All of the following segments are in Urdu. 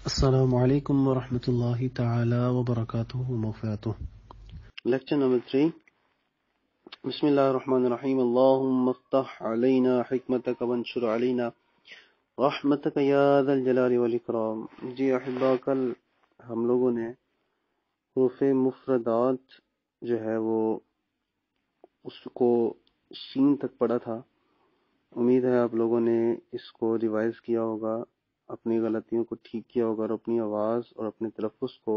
السلام علیکم ورحمۃ اللہ تعالی وبرکاتہ ومغفراتہ۔ Lecture number 3۔ بسم اللہ الرحمن الرحیم۔ اللہم افتح علینا حکمتک وانشر علینا رحمتک یا ذا الجلال والاکرام۔ جی احبا، کل ہم لوگوں نے حروف مفردات جو ہے وہ اس کو شین تک پڑھا تھا۔ امید ہے آپ لوگوں نے اس کو ریوائز کیا ہوگا، اپنی غلطیوں کو ٹھیک کیا ہوگا اور اپنی آواز اور اپنے تلفظ کو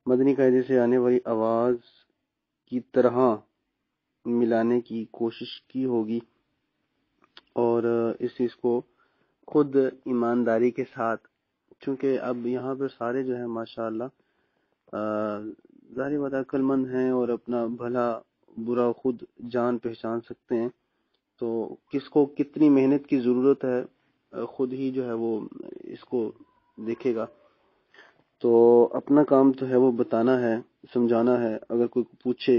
مدنی قاعدے سے آنے والی آواز کی طرح ملانے کی کوشش کی ہوگی، اور اس چیز کو خود ایمانداری کے ساتھ، چونکہ اب یہاں پر سارے جو ہیں ماشاءاللہ ظاہر بات ہے عقل مند ہیں اور اپنا بھلا برا خود جان پہچان سکتے ہیں، تو کس کو کتنی محنت کی ضرورت ہے خود ہی جو ہے وہ اس کو دیکھے گا۔ تو اپنا کام تو ہے وہ بتانا ہے، سمجھانا ہے، اگر کوئی پوچھے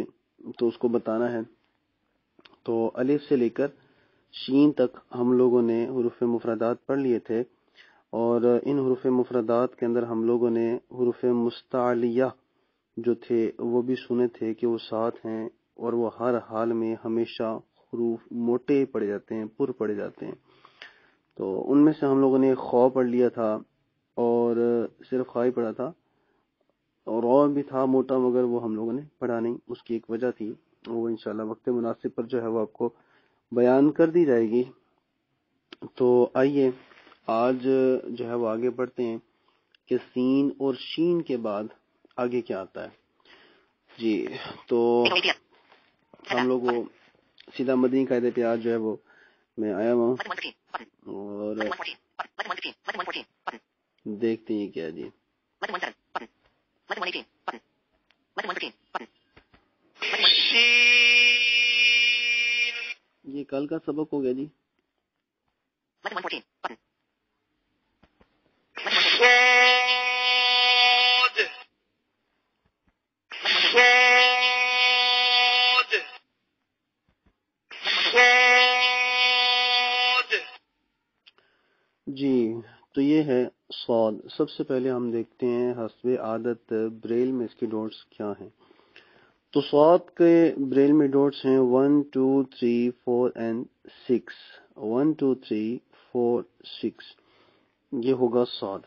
تو اس کو بتانا ہے۔ تو الف سے لے کر شین تک ہم لوگوں نے حروف مفردات پڑھ لیے تھے، اور ان حروف مفردات کے اندر ہم لوگوں نے حروف مستعلیہ جو تھے وہ بھی سنے تھے کہ وہ 7 ہیں، اور وہ ہر حال میں ہمیشہ حروف موٹے پڑے جاتے ہیں، پر پڑے جاتے ہیں۔ تو ان میں سے ہم لوگوں نے خو پڑھ لیا تھا، اور صرف خا ہی پڑھا تھا، اور رو بھی تھا موٹا، مگر وہ ہم لوگوں نے پڑھا نہیں، اس کی ایک وجہ تھی، وہ انشاءاللہ وقت مناسب پر جو ہے وہ آپ کو بیان کر دی جائے گی۔ تو آئیے آج جو ہے وہ آگے بڑھتے ہیں کہ سین اور شین کے بعد آگے کیا آتا ہے۔ جی تو ہم لوگ سیدھا مدنی قاعدے پہ آج جو ہے وہ میں آیا ہوں، اور دیکھتے ہیں کیا جی۔ یہ کل کا سبق ہو گیا جی۔ جی تو یہ ہے صاد۔ سب سے پہلے ہم دیکھتے ہیں حسب عادت بریل میں اس کے ڈوٹس کیا ہیں۔ تو صاد کے بریل میں ڈوٹس ہیں 1 2 3 4 and 6۔ 1 2 3 4 6 یہ ہوگا صاد۔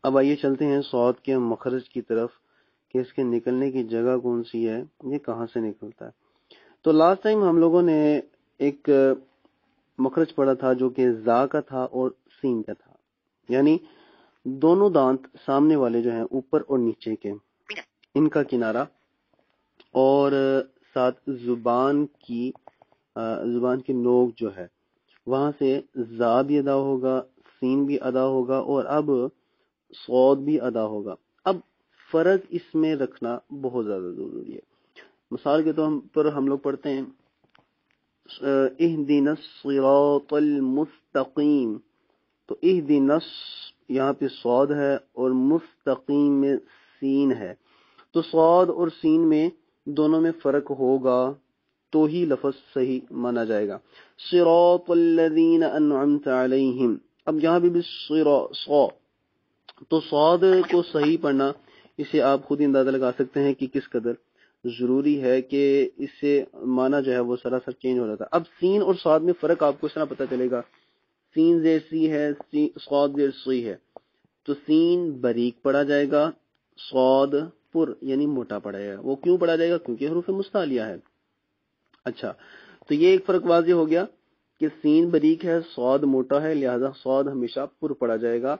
اب آئیے چلتے ہیں صاد کے مخرج کی طرف کہ اس کے نکلنے کی جگہ کون سی ہے، یہ کہاں سے نکلتا ہے۔ تو لاسٹ ٹائم ہم لوگوں نے ایک مخرج پڑھا تھا جو کہ زا کا تھا اور سین کا تھا، یعنی دونوں دانت سامنے والے جو ہیں اوپر اور نیچے کے، ان کا کنارہ، اور ساتھ زبان کی نوک جو ہے وہاں سے زا بھی ادا ہوگا، سین بھی ادا ہوگا، اور اب صاد بھی ادا ہوگا۔ اب فرق اس میں رکھنا بہت زیادہ ضروری ہے۔ مثال کے طور پر ہم لوگ پڑھتے ہیں اہدنا الصراط المستقیم، تو اہدنا یہاں پہ صاد ہے اور مستقیم میں سین ہے، تو صاد اور سین میں دونوں میں فرق ہوگا تو ہی لفظ صحیح مانا جائے گا۔ صراط الذین انعمت علیہم، اب یہاں بھی صا، تو صاد کو صحیح پڑھنا، اسے آپ خود ہی اندازہ لگا سکتے ہیں کہ کس قدر ضروری ہے کہ اس سے معنی جو ہے وہ سراسر چینج ہو جاتا ہے۔ اب سین اور صاد میں فرق آپ کو اس طرح پتہ چلے گا، سین زیر سی ہے، صاد زیر سی ہے، تو سین باریک پڑھا جائے گا، صاد پر یعنی موٹا پڑھا جائے گا۔ وہ کیوں پڑھا جائے گا؟ کیونکہ حروف مستعلیہ ہے۔ اچھا، تو یہ ایک فرق واضح ہو گیا کہ سین باریک ہے، صاد موٹا ہے، لہذا صاد ہمیشہ پر پڑھا جائے گا،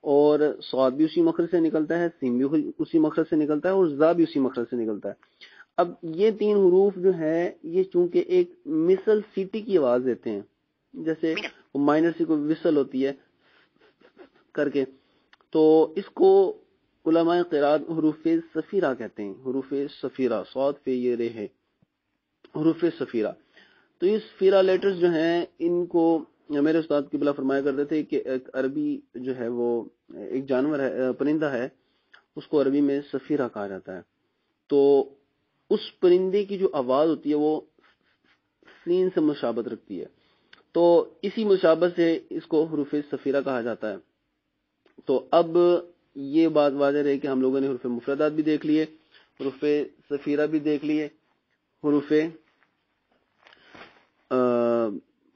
اور صاد بھی اسی مخرج سے نکلتا ہے، سین بھی اسی مخرج سے نکلتا ہے، اور زا بھی اسی مخرج سے نکلتا ہے۔ اب یہ 3 حروف جو ہیں یہ چونکہ ایک مثل سیٹی کی آواز دیتے ہیں، جیسے مائنر سی کوئی وصل ہوتی ہے کر کے، تو اس کو علماء قرات حروف صفیرہ کہتے ہیں۔ حروف صفیرہ، صاد پہ یہ رے ہے، حروف صفیرہ۔ تو یہ صفیرہ لیٹرز جو ہیں ان کو میرے استاد قبلہ فرمایا کرتے تھے کہ ایک عربی جو ہے وہ ایک جانور ہے، پرندہ ہے، اس کو عربی میں صفیرہ کہا جاتا ہے۔ تو اس پرندے کی جو آواز ہوتی ہے وہ سین سے مشابہت رکھتی ہے، تو اسی مشابہت سے اس کو حروف صفیرہ کہا جاتا ہے۔ تو اب یہ بات واضح رہے کہ ہم لوگوں نے حروف مفردات بھی دیکھ لیے، حروف صفیرہ بھی دیکھ لیے، حروف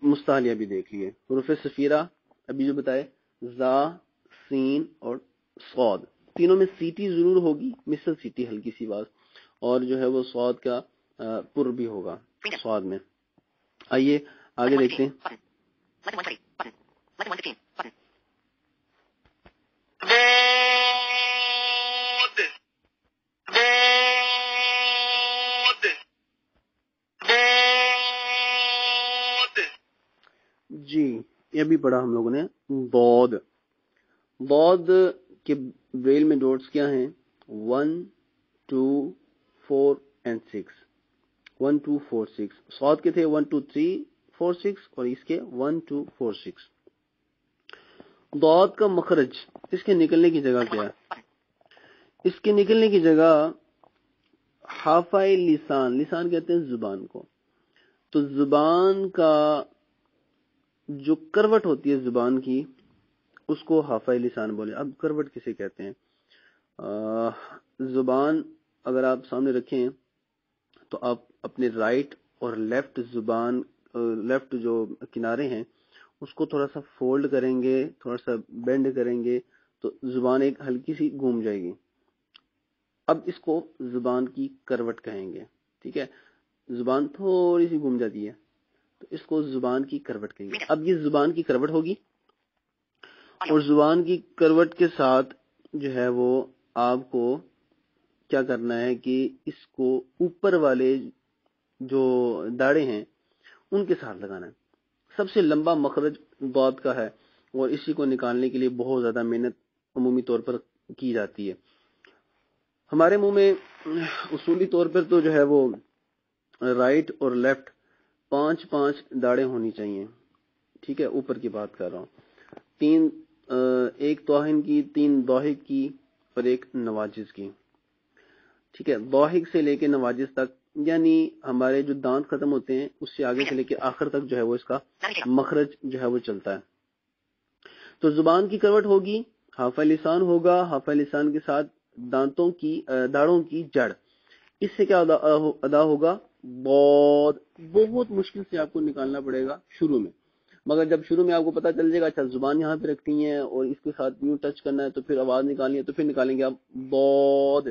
مستعلیہ بھی دیکھ لیے۔ حروف صفیرہ ابھی جو بتائے زا، سین اور صاد، تینوں میں سیٹی ضرور ہوگی، مثل سیٹی ہلکی سی آواز، اور جو ہے وہ صاد کا پر بھی ہوگا صاد میں۔ آئیے آگے دیکھتے ہیں۔ جی یہ بھی پڑھا ہم لوگوں نے ضاد۔ ضاد کے بریل میں ڈوٹس کیا ہیں؟ 1 2 4 and 6، 1 2 4 6۔ صاد کے تھے 1 2 3 4 6 اور اس کے 1 2 4 6۔ ضاد کا مخرج، اس کے نکلنے کی جگہ کیا ہے؟ اس کے نکلنے کی جگہ حافظ لسان، لسان کہتے ہیں زبان کو، تو زبان کا جو کروٹ ہوتی ہے زبان کی اس کو حافظ لسان بولے۔ اب کروٹ کسے کہتے ہیں؟ زبان اگر آپ سامنے رکھیں تو آپ اپنے رائٹ اور لیفٹ زبان، لیفٹ جو کنارے ہیں اس کو تھوڑا سا فولڈ کریں گے، تھوڑا سا بینڈ کریں گے تو زبان ایک ہلکی سی گھوم جائے گی۔ اب اس کو زبان کی کروٹ کہیں گے، ٹھیک ہے؟ زبان تھوڑی سی گھوم جاتی ہے تو اس کو زبان کی کروٹ کہیں گے۔ اب یہ زبان کی کروٹ ہوگی، اور زبان کی کروٹ کے ساتھ جو ہے وہ آپ کو کیا کرنا ہے کہ اس کو اوپر والے جو داڑے ہیں ان کے ساتھ لگانا ہے۔ سب سے لمبا مخرج ضاد کا ہے، اور اسی کو نکالنے کے لیے بہت زیادہ محنت عمومی طور پر کی جاتی ہے۔ ہمارے منہ میں اصولی طور پر تو جو ہے وہ رائٹ اور لیفٹ 5 داڑیں ہونی چاہیے، ٹھیک ہے؟ اوپر کی بات کر رہا ہوں، 3 ایک توہین کی، 3 ضاحک کی اور 1 نواجز کی، ٹھیک ہے؟ ضاحک سے لے کے نواجز تک، یعنی ہمارے جو دانت ختم ہوتے ہیں اس سے آگے سے لے کے آخر تک جو ہے وہ اس کا مخرج جو ہے وہ چلتا ہے۔ تو زبان کی کروٹ ہوگی، حافظ لسان ہوگا، حافظ لسان کے ساتھ دانتوں کی داڑوں کی جڑ، اس سے کیا ادا ہوگا؟ ضاد۔ بہت مشکل سے آپ کو نکالنا پڑے گا شروع میں، مگر جب شروع میں آپ کو پتا چل جائے گا اچھا زبان یہاں پہ رکھنی ہے اور اس کے ساتھ یوں ٹچ کرنا ہے تو پھر آواز نکالنی ہے، تو پھر نکالیں گے آپ ضاد۔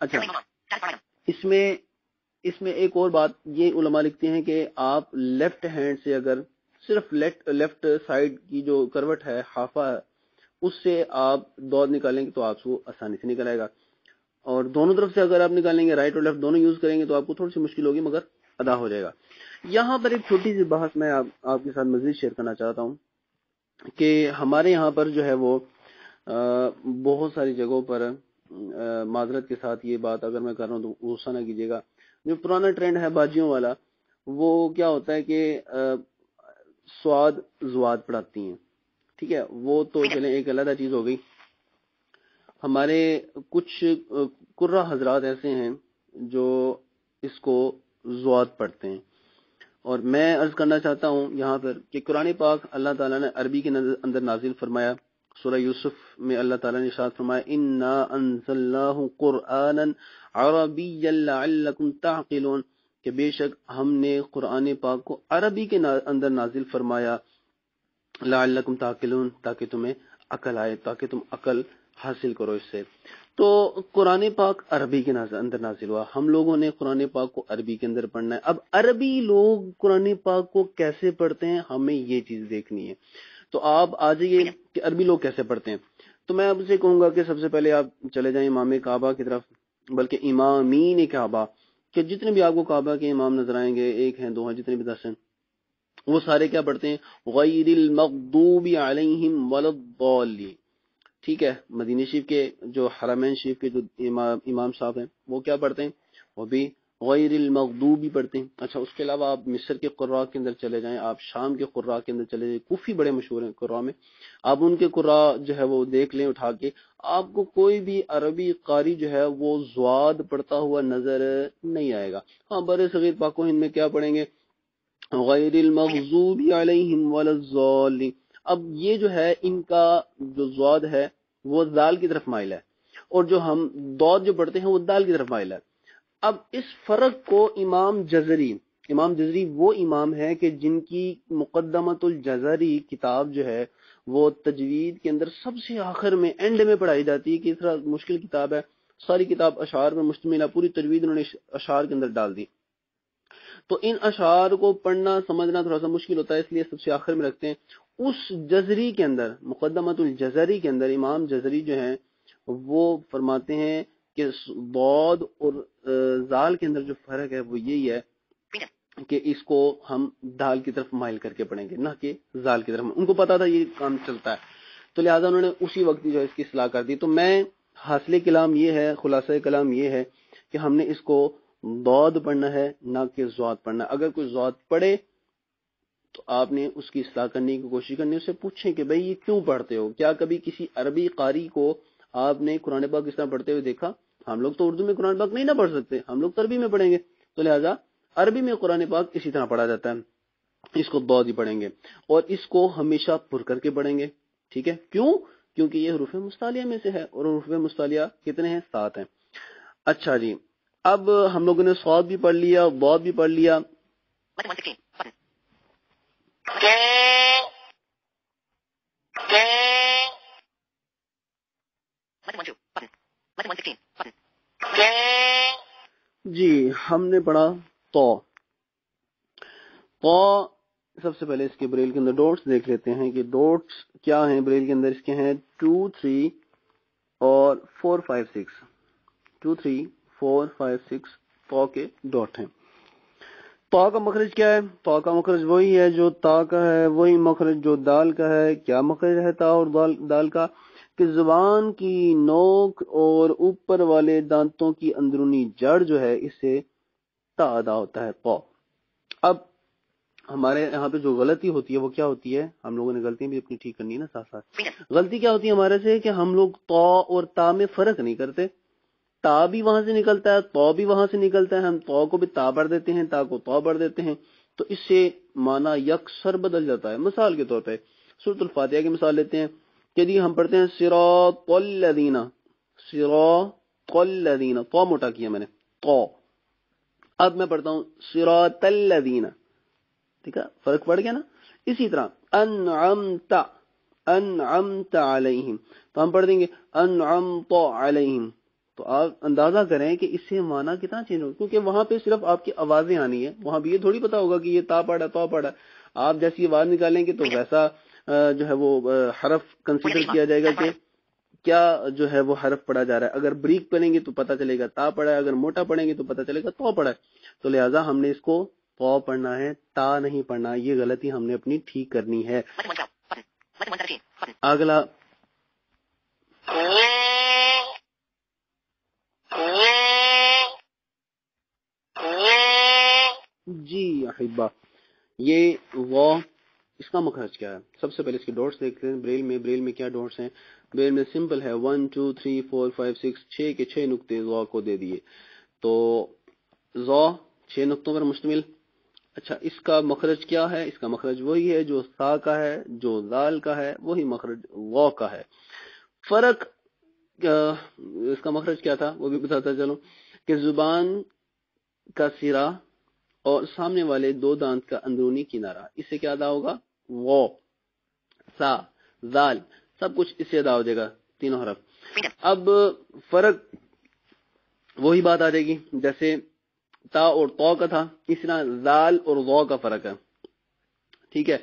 اچھا اس میں ایک اور بات یہ علماء لکھتے ہیں کہ آپ لیفٹ ہینڈ سے اگر صرف لیفٹ سائڈ کی جو کروٹ ہے حافہ ہے اس سے آپ ضاد نکالیں گے تو آپ کو آسانی سے نکل آئے گا، اور دونوں طرف سے اگر آپ نکالیں گے رائٹ اور لیفٹ دونوں یوز کریں گے تو آپ کو تھوڑی سی مشکل ہوگی مگر ادا ہو جائے گا۔ یہاں پر ایک چھوٹی سی بحث میں آپ کے ساتھ مزید شیئر کرنا چاہتا ہوں کہ ہمارے یہاں پر جو ہے وہ بہت ساری جگہوں پر معذرت کے ساتھ یہ بات اگر میں کر رہا ہوں تو غصہ نہ کیجیے گا، جو پرانا ٹرینڈ ہے باجیوں والا، وہ کیا ہوتا ہے کہ سواد زواد پڑھاتی ہیں، ٹھیک ہے؟ وہ تو چلیں ایک علیحدہ چیز ہو گئی۔ ہمارے کچھ قرہ حضرات ایسے ہیں جو اس کو زواد پڑھتے ہیں، اور میں عرض کرنا چاہتا ہوں یہاں پر کہ قرآن پاک اللہ تعالیٰ نے عربی کے اندر نازل فرمایا۔ سورہ یوسف میں اللہ تعالیٰ نے ارشاد فرمایا انا انزلناہ قرآنا عربیا لعلکم تعقلون، کہ بے شک ہم نے قرآن پاک کو عربی کے اندر نازل فرمایا، لعلکم تعقلون، تاکہ تمہیں عقل آئے، تاکہ تم عقل حاصل کرو اس سے۔ تو قرآن پاک عربی کے اندر نازل ہوا، ہم لوگوں نے قرآن پاک کو عربی کے اندر پڑھنا ہے۔ اب عربی لوگ قرآن پاک کو کیسے پڑھتے ہیں ہمیں یہ چیز دیکھنی ہے، تو آپ آ جائیے کہ عربی لوگ کیسے پڑھتے ہیں۔ تو میں آپ سے کہوں گا کہ سب سے پہلے آپ چلے جائیں امام کعبہ کی طرف، بلکہ امامین کعبہ، کہ جتنے بھی آپ کو کعبہ کے امام نظر آئیں گے، 1 ہیں 2 ہیں جتنے بھی 10 ہیں، وہ سارے کیا پڑھتے ہیں؟ غیر المغضوب علیہم ولا الضالین، ٹھیک ہے؟ مدینہ شریف کے جو حرمین شریف کے جو امام صاحب ہیں وہ کیا پڑھتے ہیں؟ وہ بھی غیر المغضوب پڑھتے ہیں۔ اچھا اس کے علاوہ آپ مصر کے قراء کے اندر چلے جائیں، آپ شام کے قراء کے اندر چلے جائیں، کوفی بڑے مشہور ہیں قراء میں، آپ ان کے قراء جو ہے وہ دیکھ لیں اٹھا کے، آپ کو کوئی بھی عربی قاری جو ہے وہ زواد پڑھتا ہوا نظر نہیں آئے گا۔ ہاں بر صغیر پاک و ہند میں کیا پڑھیں گے؟ غیر المغضوب علیہم ولا الضالین۔ اب یہ جو ہے ان کا جو ضاد ہے وہ ذال کی طرف مائل ہے، اور جو ہم ضاد جو پڑھتے ہیں وہ دال کی طرف مائل ہے۔ اب اس فرق کو امام جزری وہ امام ہے کہ جن کی مقدمۃ الجزری کتاب جو ہے وہ تجوید کے اندر سب سے آخر میں اینڈ میں پڑھائی جاتی ہے، کہ اس طرح مشکل کتاب ہے، ساری کتاب اشعار پر مشتمل ہے، پوری تجوید انہوں نے اشعار کے اندر ڈال دی، تو ان اشعار کو پڑھنا سمجھنا تھوڑا سا مشکل ہوتا ہے، اس لیے سب سے آخر میں رکھتے ہیں۔ اس جزری کے اندر، مقدمۃ الجزری کے اندر امام جزری جو ہیں وہ فرماتے ہیں کہ ضاد اور زال کے اندر جو فرق ہے وہ یہی ہے کہ اس کو ہم دال کی طرف مائل کر کے پڑھیں گے، نہ کہ زال کی طرف۔ ان کو پتا تھا یہ کام چلتا ہے، تو لہٰذا انہوں نے اسی وقت جو ہے اس کی اصلاح کر دی۔ تو میں حاصل کلام یہ ہے، خلاصہ کلام یہ ہے کہ ہم نے اس کو ضاد پڑھنا ہے، نہ کہ ضاد پڑھنا ہے۔ اگر کوئی ضاد پڑھے تو آپ نے اس کی اصلاح کرنے کی کوشش کرنی، اسے پوچھیں کہ بھئی یہ کیوں پڑھتے ہو؟ کیا کبھی کسی عربی قاری کو آپ نے قرآن پاک اس طرح پڑھتے ہوئے دیکھا؟ ہم لوگ تو اردو میں قرآن پاک نہیں نہ پڑھ سکتے، ہم لوگ عربی میں پڑھیں گے، تو لہٰذا عربی میں قرآن پاک اسی طرح پڑھا جاتا ہے، اس کو ضاد ہی پڑھیں گے، اور اس کو ہمیشہ پر کر کے پڑھیں گے، ٹھیک ہے؟ کیوں؟ کیونکہ یہ حروف مستعلیہ میں سے ہے، اور حروف مستعلیہ کتنے ہیں؟ 7 ہیں۔ اچھا جی، اب ہم لوگوں نے صاد بھی پڑھ لیا، ضاد بھی پڑھ لیا۔ جی ہم نے پڑھا تو سب سے پہلے اس کے بریل کے اندر ڈاٹس دیکھ لیتے ہیں کہ ڈاٹس کیا ہیں۔ بریل کے اندر اس کے ہیں 2 3 اور 4 5 6، 2 3 4 5 6 تو کے ڈاٹ ہیں۔ تو کا مخرج کیا ہے؟ تو کا مخرج وہی ہے جو تا کا ہے، وہی مخرج جو دال کا ہے۔ کیا مخرج ہے تا اور دال کا؟ کہ زبان کی نوک اور اوپر والے دانتوں کی اندرونی جڑ جو ہے اس سے تا ادا ہوتا ہے، تو۔ اب ہمارے یہاں پہ جو غلطی ہوتی ہے وہ کیا ہوتی ہے؟ ہم لوگوں نے غلطیاں بھی اپنی ٹھیک کرنی ہے نا ساتھ ساتھ۔ غلطی کیا ہوتی ہے ہمارے سے کہ ہم لوگ تو اور تا میں فرق نہیں کرتے، تا بھی وہاں سے نکلتا ہے، تو بھی وہاں سے نکلتا ہے، ہم تو کو بھی تا پڑھ دیتے ہیں، تا کو تو پڑھ دیتے ہیں، تو اس سے معنی یکسر بدل جاتا ہے۔ مثال کے طور پہ سورۃ الفاتحہ کی مثال لیتے ہیں کہ جی ہم پڑھتے ہیں صراط الذین، صراط الذین، تو موٹا کیا میں نے، تو۔ اب میں پڑھتا ہوں صراط الذین، ٹھیک ہے، فرق پڑ گیا نا۔ اسی طرح انعمت، انعمت علیہم، تو ہم پڑھ دیں گے انعمت علیہم، تو آپ اندازہ کریں کہ اس سے معنی کتنا چینج ہوگا، کیونکہ وہاں پہ صرف آپ کی آوازیں آنی ہے، وہاں بھی یہ تھوڑی پتا ہوگا کہ یہ تا پڑھا تو پڑھا۔ آپ جیسی آواز نکالیں گے تو ویسا جو ہے وہ حرف کنسیڈر کیا جائے گا کہ کیا جو ہے وہ حرف پڑھا جا رہا ہے۔ اگر بریک پڑھیں گے تو پتہ چلے گا تا پڑھا ہے، اگر موٹا پڑھیں گے تو پتہ چلے گا تو پڑھا ہے، تو لہٰذا ہم نے اس کو تو پڑھنا ہے، تا نہیں پڑھنا۔ یہ غلطی ہم نے اپنی ٹھیک کرنی ہے۔ اگلا جی احبہ، یہ وہ اس کا مخرج کیا ہے؟ سب سے پہلے اس کے ڈاٹس دیکھتے ہیں بریل میں۔ بریل میں کیا ڈاٹس ہیں؟ بریل میں سمپل ہے 1 2 3 4 5 6، 6 کے 6 نقطے ضا کو دے دیے، تو ضا 6 نقطوں پر مشتمل۔ اچھا اس کا مخرج کیا ہے؟ اس کا مخرج وہی ہے جو سا کا ہے، جو ذال کا ہے، وہی مخرج وا کا ہے۔ فرق اس کا مخرج کیا تھا وہ بھی بتاتا چلو، کہ زبان کا سرا اور سامنے والے 2 دانت کا اندرونی کنارہ، اس سے کیا ادا ہوگا؟ وا، سا، ذال، سب کچھ اس سے ادا ہو جائے گا، تینوں حرف۔ اب فرق وہی بات آ جائے گی جیسے تا اور تو کا تھا، اس طرح ذال اور ضا کا فرق ہے، ٹھیک ہے؟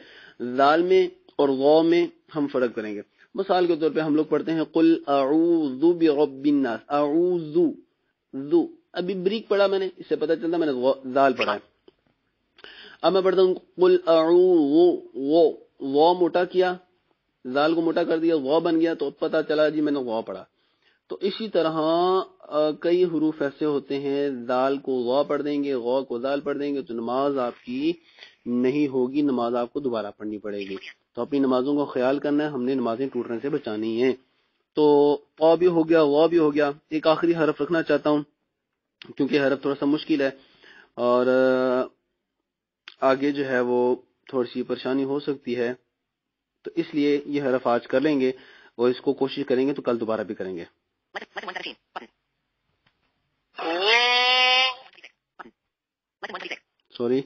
ذال میں اور ضا میں ہم فرق کریں گے۔ مثال کے طور پہ ہم لوگ پڑھتے ہیں قل اعوذ برب الناس، اعوذ، ذو، ابھی بریک پڑھا میں نے، اس سے پتہ چلتا میں نے ذال پڑھا ہے۔ اب میں پڑھتا ہوں قل اعوذ، وا موٹا کیا، ذال کو موٹا کر دیا، وا بن گیا، تو پتہ چلا جی میں نے وا پڑھا۔ تو اسی طرح کئی حروف ایسے ہوتے ہیں، ذال کو غا پڑھ دیں گے، غا کو ذال پڑھ دیں گے تو نماز آپ کی نہیں ہوگی، نماز آپ کو دوبارہ پڑھنی پڑے گی۔ تو اپنی نمازوں کو خیال کرنا ہے، ہم نے نمازیں ٹوٹنے سے بچانی ہیں۔ تو قا بھی ہو گیا، غا بھی ہو گیا۔ ایک آخری حرف رکھنا چاہتا ہوں کیونکہ حرف تھوڑا سا مشکل ہے اور آگے جو ہے وہ تھوڑی سی پریشانی ہو سکتی ہے، تو اس لیے یہ حرف آج کر لیں گے اور اس کو کوشش کریں گے تو کل دوبارہ بھی کریں گے. سوری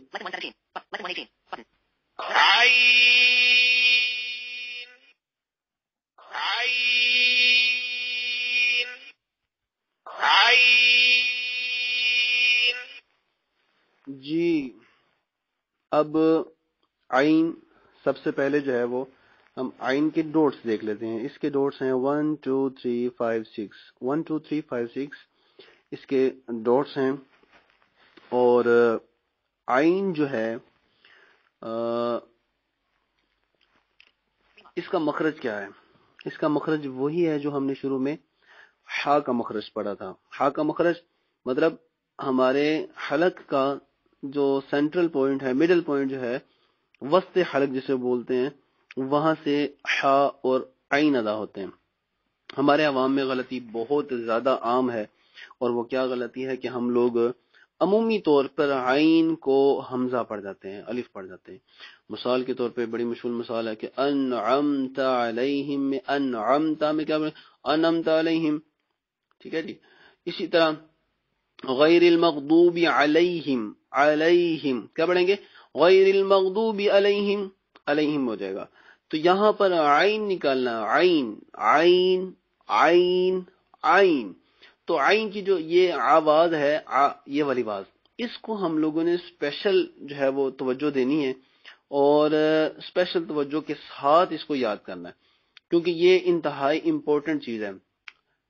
جی. اب عین سب سے پہلے جو ہے وہ ہم عین کے ڈوٹس دیکھ لیتے ہیں. اس کے ڈوٹس ہیں 1 2 3 5 6 1 2 3 5 6 اس کے ڈوٹس ہیں. اور عین جو ہے اس کا مخرج کیا ہے؟ اس کا مخرج وہی ہے جو ہم نے شروع میں ہا کا مخرج پڑھا تھا. ہا کا مخرج مطلب ہمارے حلق کا جو سینٹرل پوائنٹ ہے، مڈل پوائنٹ جو ہے، وسط حلق جسے بولتے ہیں، وہاں سے ہا اور عین ادا ہوتے ہیں. ہمارے عوام میں غلطی بہت زیادہ عام ہے، اور وہ کیا غلطی ہے کہ ہم لوگ عمومی طور پر عین کو حمزہ پڑھ جاتے ہیں، الف پڑھ جاتے ہیں. مثال کے طور پہ بڑی مشہور مثال ہے کہ انعمت علیہم میں انعمت میں کیا انعمت علیہم، ٹھیک ہے جی. اسی طرح غیر المغضوب علیہم، علیہم کیا پڑھیں گے؟ غیر المغضوب علیہم، علیہم ہو جائے گا. تو یہاں پر عین نکالنا، عین عین عین عین. تو عین کی جو یہ آواز ہے، یہ والی آواز، اس کو ہم لوگوں نے اسپیشل جو ہے وہ توجہ دینی ہے، اور اسپیشل توجہ کے ساتھ اس کو یاد کرنا ہے، کیونکہ یہ انتہائی امپورٹنٹ چیز ہے.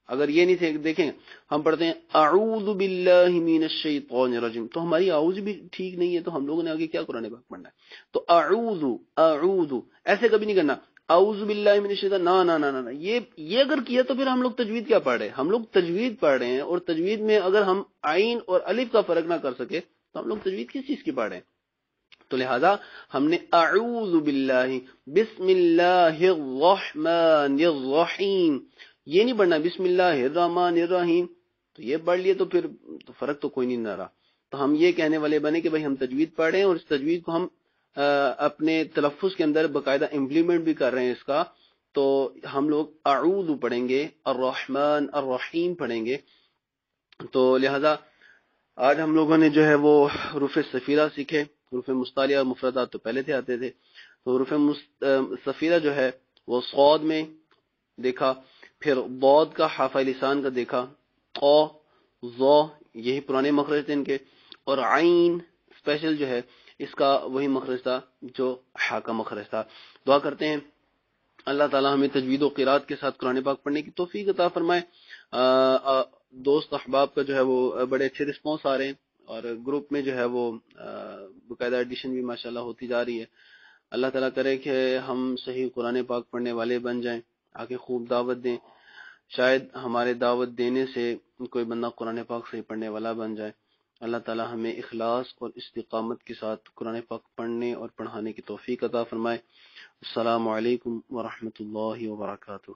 اگر یہ نہیں دیکھیں ہم پڑھتے ہیں اعوذ باللہ من الشیطان الرجیم، تو ہماری اعوذ بھی ٹھیک نہیں ہے، تو ہم لوگوں نے آگے کیا قرآن پاک پڑھنا ہے؟ تو اعوذ اعوذ ایسے کبھی نہیں کرنا، اعوذ باللہ من الشیطان، نہ یہ اگر کیا تو پھر ہم لوگ تجوید کیا پڑھ رہے ہیں؟ ہم لوگ تجوید پڑھ رہے ہیں، اور تجوید میں اگر ہم عین اور الف کا فرق نہ کر سکے تو ہم لوگ تجوید کس چیز کی پڑھ رہے ہیں؟ تو لہذا ہم نے اعوذ باللہ بسم اللہ الرحمن الرحیم یہ نہیں پڑھنا بسم اللہ الرحمن الرحیم. تو یہ پڑھ لیے تو پھر تو فرق تو کوئی نہیں رہا. تو ہم یہ کہنے والے بنے کہ بھائی ہم تجوید پڑھ رہے ہیں، اور اس تجوید کو ہم اپنے تلفظ کے اندر باقاعدہ امپلیمنٹ بھی کر رہے ہیں اس کا. تو ہم لوگ اعوذ پڑھیں گے، الرحمن الرحیم پڑھیں گے. تو لہذا آج ہم لوگوں نے جو ہے وہ حروف صفیرہ سیکھے. حروف مستعلیہ اور مفردات تو پہلے سے آتے تھے. تو حروف صفیرہ جو ہے وہ صاد میں دیکھا، پھر ضاد کا حافہ لسان کا دیکھا، قا ظا یہی پرانے مخرج تھے ان کے، اور عین اسپیشل جو ہے اس کا وہی مخرج تھا جو ہا کا مخرج تھا. دعا کرتے ہیں اللہ تعالی ہمیں تجوید و قرات کے ساتھ قرآن پاک پڑھنے کی توفیق عطا فرمائے. دوست احباب کا جو ہے وہ بڑے اچھے رسپانس آ رہے ہیں، اور گروپ میں جو ہے وہ باقاعدہ ایڈیشن بھی ماشاءاللہ ہوتی جا رہی ہے. اللہ تعالیٰ کرے کہ ہم صحیح قرآن پاک پڑھنے والے بن جائیں، آگے خوب دعوت دیں. شاید ہمارے دعوت دینے سے کوئی بندہ قرآن پاک صحیح پڑھنے والا بن جائے. اللہ تعالیٰ ہمیں اخلاص اور استقامت کے ساتھ قرآن پاک پڑھنے اور پڑھانے کی توفیق عطا فرمائے. السلام علیکم ورحمۃ اللہ وبرکاتہ.